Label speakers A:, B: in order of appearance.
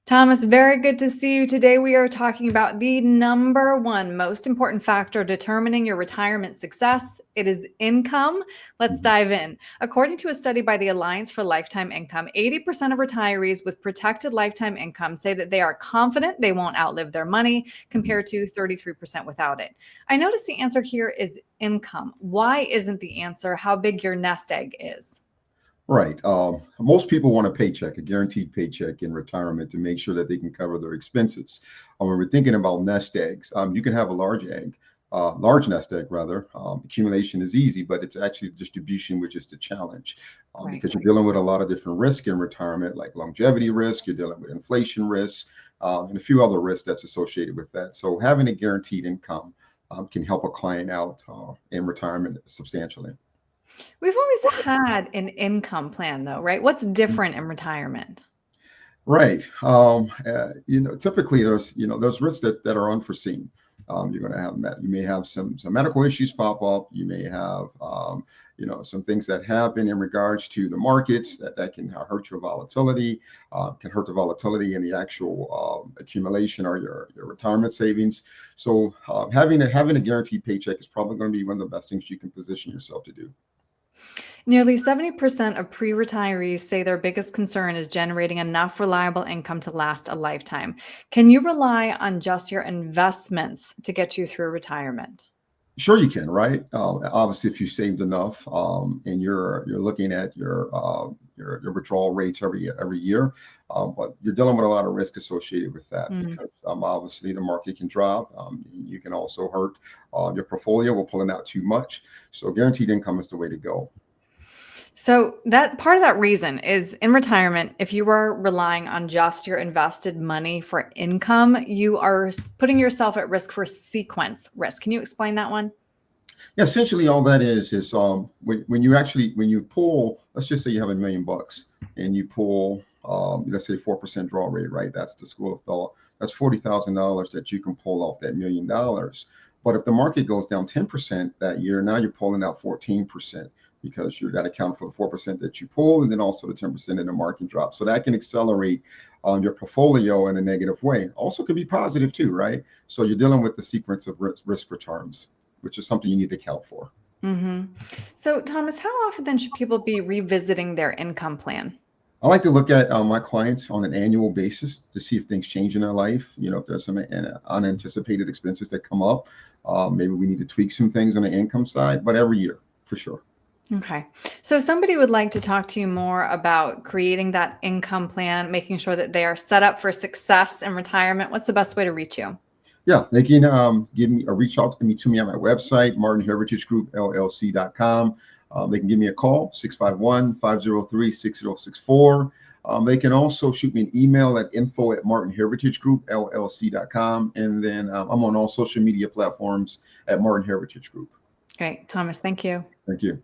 A: Thomas, very good to see you. Today we are talking about the number one most important factor determining your retirement success. It is income. Let's
B: Mhm.
A: dive in. According to a study by the Alliance for Lifetime Income, 80% of retirees with protected lifetime income say that they are confident they won't outlive their money,
B: Mhm.
A: compared to 33% without it. I notice the answer here is income. Why isn't the answer how big your nest egg is?
B: Right. Most people want a paycheck, a guaranteed paycheck in retirement to make sure that they can cover their expenses. When we're thinking about nest eggs, you can have a large nest egg rather. Accumulation is easy, but it's actually distribution, which is the challenge,
A: Right.
B: because you're dealing with a lot of different risk in retirement, like longevity risk. You're dealing with inflation risk, and a few other risks that's associated with that. So having a guaranteed income can help a client out in retirement substantially.
A: We've always had an income plan, though, right? What's different in retirement?
B: Right. Typically there's risks that are unforeseen. You're going to have that. You may have some medical issues pop up. You may have some things that happen in regards to the markets that can hurt your volatility, can hurt the volatility in the actual accumulation or your retirement savings. So having a guaranteed paycheck is probably going to be one of the best things you can position yourself to do.
A: Nearly 70% of pre retirees say their biggest concern is generating enough reliable income to last a lifetime. Can you rely on just your investments to get you through retirement?
B: Sure, you can, right? Obviously, if you saved enough, and you're looking at your withdrawal rates every year, but you're dealing with a lot of risk associated with that
A: Mm.
B: because obviously the market can drop. You can also hurt your portfolio with pulling out too much. So guaranteed income is the way to go.
A: So, that part of that reason is in retirement, if you are relying on just your invested money for income, you are putting yourself at risk for sequence risk. Can you explain that one?
B: Yeah, essentially all that is when you pull, let's just say you have $1 million and you pull, let's say 4% draw rate, right? That's the school of thought. That's $40,000 that you can pull off that $1 million. But if the market goes down 10% that year, now you're pulling out 14% because you got to count for the 4% that you pull and then also the 10% in the market drop. So that can accelerate your portfolio in a negative way. Also can be positive too, right? So you're dealing with the sequence of risk returns, which is something you need to account for.
A: Hmm. So, Thomas, how often then should people be revisiting their income plan?
B: I like to look at my clients on an annual basis to see if things change in their life. If there's some unanticipated expenses that come up, maybe we need to tweak some things on the income side, but every year for sure.
A: Okay. So if somebody would like to talk to you more about creating that income plan, making sure that they are set up for success in retirement. What's the best way to reach you?
B: Yeah, they can give me a reach out to me on my website, martinheritagegroupllc.com. They can give me a call, 651-503-6064. They can also shoot me an email at info@martinheritagegroupllc.com. And then I'm on all social media platforms at Martin Heritage Group.
A: Great. Thomas, thank you.
B: Thank you.